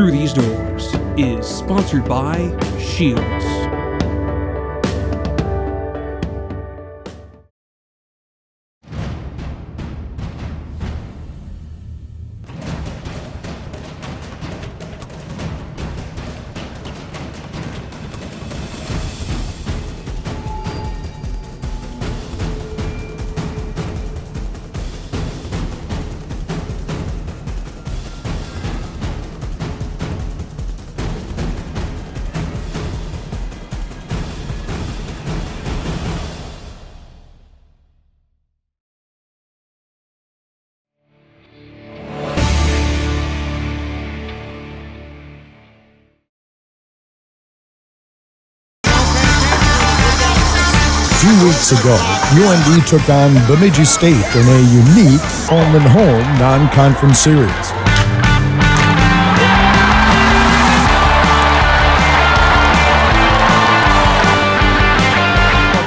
Through These Doors is sponsored by Shields. A few weeks ago, UND took on Bemidji State in a unique home-and-home non-conference series.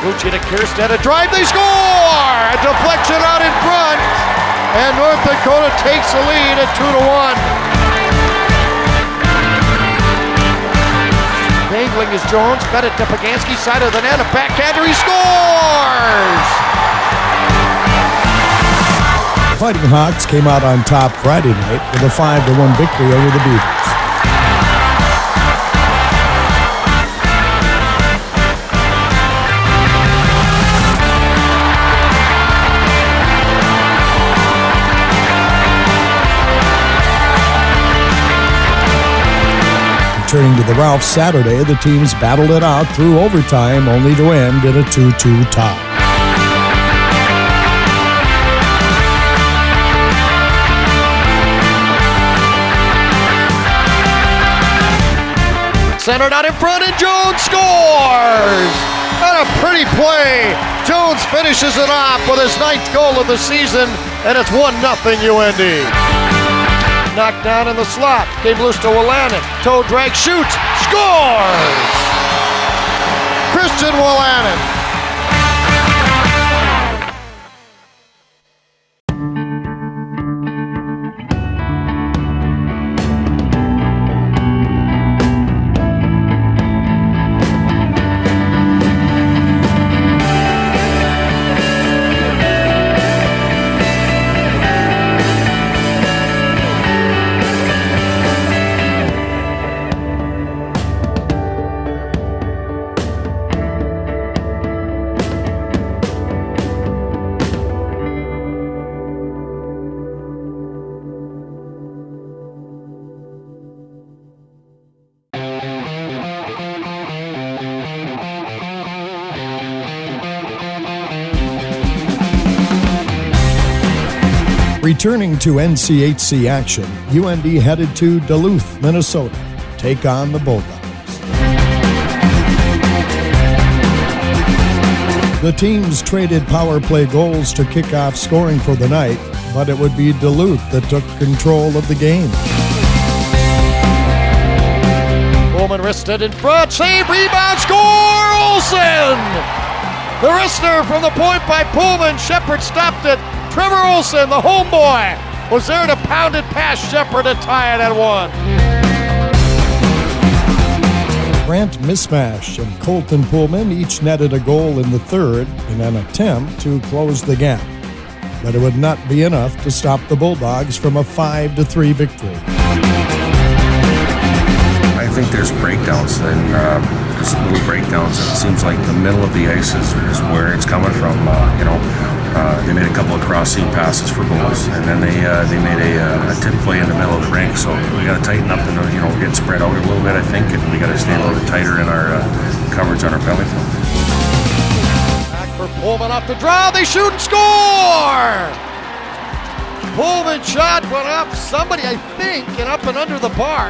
Gucci to Kierstead, a drive, they score! A deflection out in front, and North Dakota takes the lead at 2-1. Dangling is Jones, fed it to Paganski, side of the net, a backhander, he scores! The Fighting Hawks came out on top Friday night with a 5-1 victory over the Beavers. Returning to the Ralph Saturday, the teams battled it out through overtime, only to end in a 2-2 tie. Centered out in front, and Jones scores! What a pretty play! Jones finishes it off with his 9th goal of the season, and it's 1-0 UND. Knocked down in the slot, came loose to Willanen, toe drag, shoots, scores! Christian Willanen. Returning to NCHC action, UND headed to Duluth, Minnesota, to take on the Bulldogs. The teams traded power play goals to kick off scoring for the night, but it would be Duluth that took control of the game. Pullman wristed in front, save, rebound, score, Olsen! The wrister from the point by Pullman, Shepard stopped it. Trevor Olsen, the homeboy, was there to pound it past Shepard to tie it at 1. Brant Mismash and Colton Pullman each netted a goal in the third in an attempt to close the gap. But it would not be enough to stop the Bulldogs from a 5-3 victory. I think there's breakdowns, and there's little breakdowns. It seems like the middle of the ice is where it's coming from. They made a couple of cross-seam passes for goals, and then they made a tip play in the middle of the rink. So we got to tighten up, and we're getting spread out a little bit, I think, and we got to stay a little bit tighter in our coverage on our penalty kill. Back for Pullman off the draw. They shoot and score. Pullman shot went up. Somebody, I think, and up and under the bar.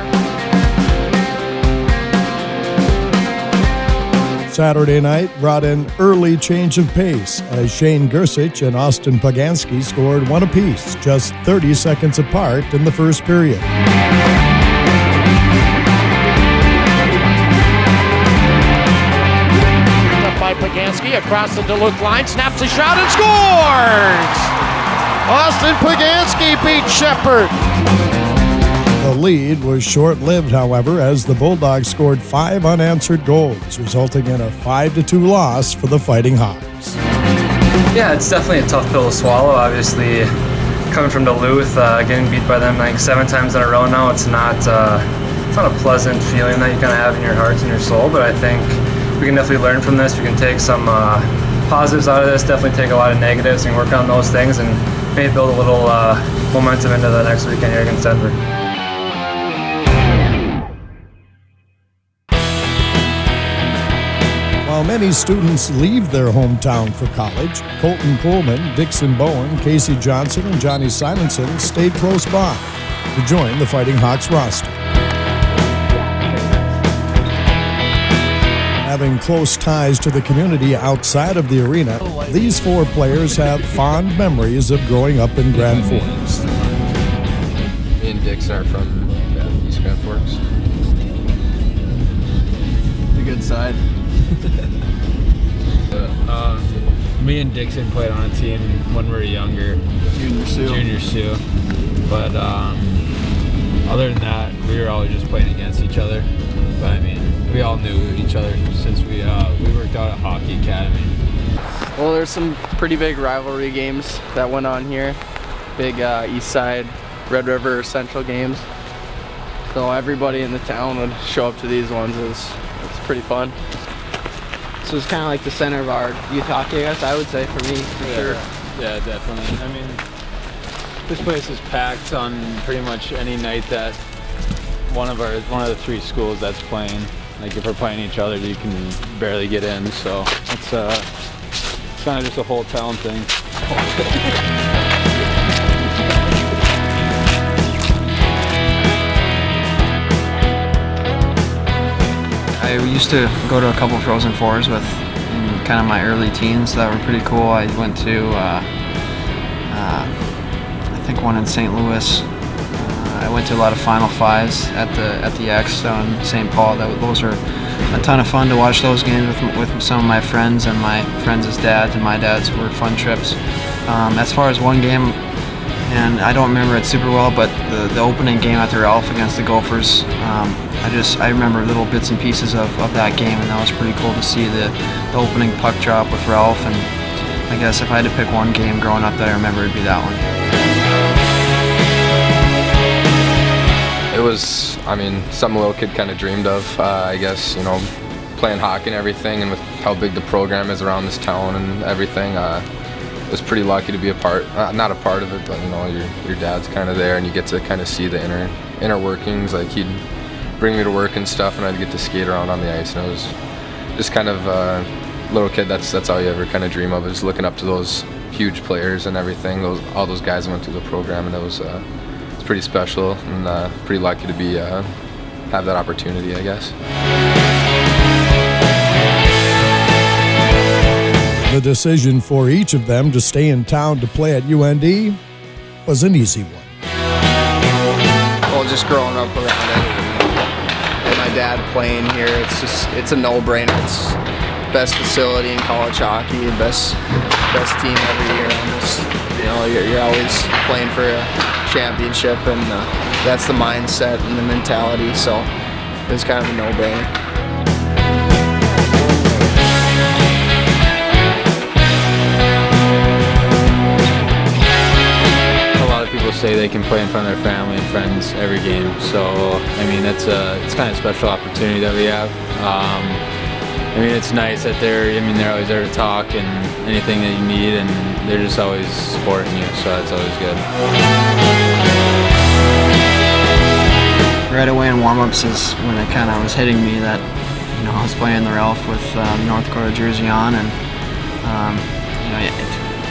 Saturday night brought an early change of pace as Shane Gersich and Austin Paganski scored one apiece, just 30 seconds apart in the first period. Up by Paganski across the Duluth line, snaps a shot and scores! Austin Paganski beat Shepard. The lead was short-lived, however, as the Bulldogs scored 5 unanswered goals, resulting in a 5-2 loss for the Fighting Hawks. Yeah, it's definitely a tough pill to swallow. Obviously, coming from Duluth, getting beat by them like 7 times in a row now, it's not a pleasant feeling that you kind of have in your heart and your soul. But I think we can definitely learn from this. We can take some positives out of this, definitely take a lot of negatives and work on those things, and maybe build a little momentum into the next weekend here against Denver. While many students leave their hometown for college, Colton Pullman, Dixon Bowen, Casey Johnson, and Johnny Simonson stayed close by to join the Fighting Hawks roster. Having close ties to the community outside of the arena, these 4 players have fond memories of growing up in Grand Forks. Me and Dixon are from East Grand Forks. The good side. Me and Dixon played on a team when we were younger. Junior Sioux. But other than that, we were always just playing against each other. But I mean, we all knew each other since we worked out at Hockey Academy. Well, there's some pretty big rivalry games that went on here. Big East Side, Red River Central games. So everybody in the town would show up to these ones. It's pretty fun. So it's kind of like the center of our youth hockey, I guess, I would say, for me, for sure. Yeah, definitely. I mean, this place is packed on pretty much any night that one of the 3 schools that's playing. Like if we're playing each other, you can barely get in. So it's kind of just a whole town thing. I used to go to a couple Frozen Fours in kind of my early teens that were pretty cool. I went to, I think one in St. Louis. I went to a lot of Final Fives at the X in St. Paul. Those were a ton of fun to watch those games with some of my friends and my friends' dads and my dads. Were fun trips. As far as one game, and I don't remember it super well, but the opening game at the Ralph against the Gophers, I remember little bits and pieces of that game, and that was pretty cool to see the opening puck drop with Ralph. And I guess if I had to pick one game growing up that I remember, it'd be that one. It was, I mean, something a little kid kind of dreamed of, I guess, you know, playing hockey and everything, and with how big the program is around this town and everything. Was pretty lucky to be not a part of it, but you know, your dad's kind of there, and you get to kind of see the inner workings. Like he'd bring me to work and stuff, and I'd get to skate around on the ice, and it was just kind of little kid. That's all you ever kind of dream of, is looking up to those huge players and everything. All those guys that went through the program, and it's pretty special, and pretty lucky to be have that opportunity, I guess. The decision for each of them to stay in town to play at UND was an easy one. Well, just growing up around it, and my dad playing here, it's a no-brainer. It's best facility in college hockey, best team every year. Almost, you know, you're always playing for a championship, and that's the mindset and the mentality. So it's kind of a no-brainer. People say they can play in front of their family and friends every game, so I mean it's kind of a special opportunity that we have. I mean it's nice that they're always there to talk and anything that you need, and they're just always supporting you, so that's always good. Right away in warm-ups is when it kind of was hitting me that, you know, I was playing the Ralph with the North Dakota jersey on, and you know,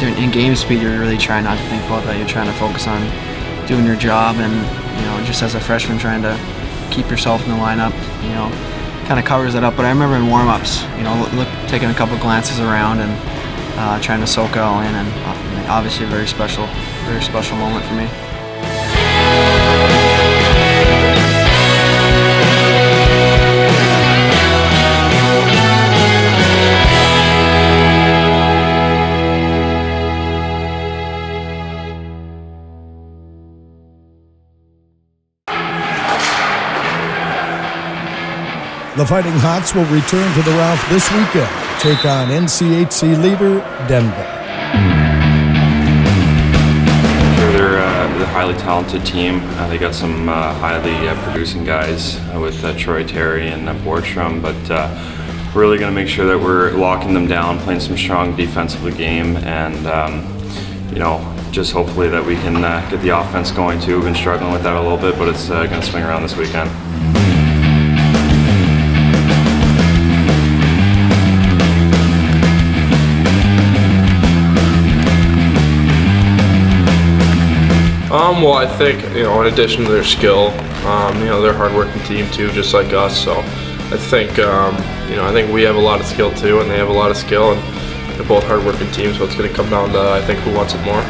in game speed, you're really trying not to think about that. You're trying to focus on doing your job, and you know, just as a freshman, trying to keep yourself in the lineup, you know, kind of covers that up. But I remember in warm-ups, you know, taking a couple glances around and trying to soak it all in, and obviously a very special moment for me. The Fighting Hawks will return to the Ralph this weekend, take on NCHC leader Denver. They're a highly talented team. They got some highly producing guys with Troy Terry and Bortram, but we're really going to make sure that we're locking them down, playing some strong defensive game, and just hopefully that we can get the offense going too. We've been struggling with that a little bit, but it's going to swing around this weekend. Well, I think, in addition to their skill, they're a hard-working team too, just like us. So I think, I think we have a lot of skill too, and they have a lot of skill, and they're both hard-working teams. So it's going to come down to, I think, who wants it more.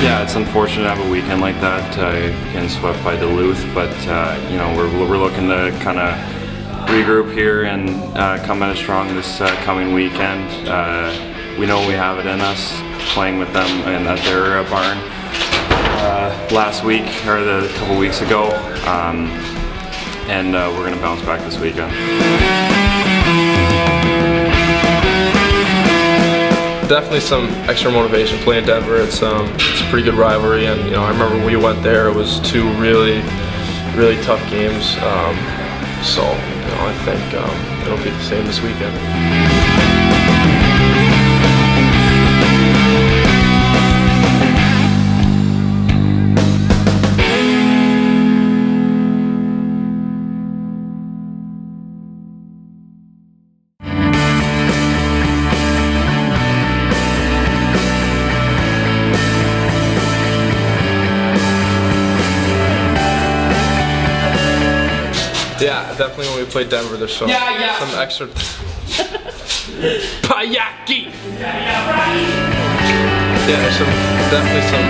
Yeah, it's unfortunate to have a weekend like that, getting swept by Duluth, but we're looking to kind of regroup here and come at it strong this coming weekend. We know we have it in us, playing with them and at their barn last week or a couple weeks ago, and we're going to bounce back this weekend. Definitely some extra motivation playing Denver. It's a pretty good rivalry, and I remember when we went there, it was two really, really tough games. So I think it'll be the same this weekend. Yeah, definitely when we played Denver, there's some extra... Payaki! Yeah, there's definitely some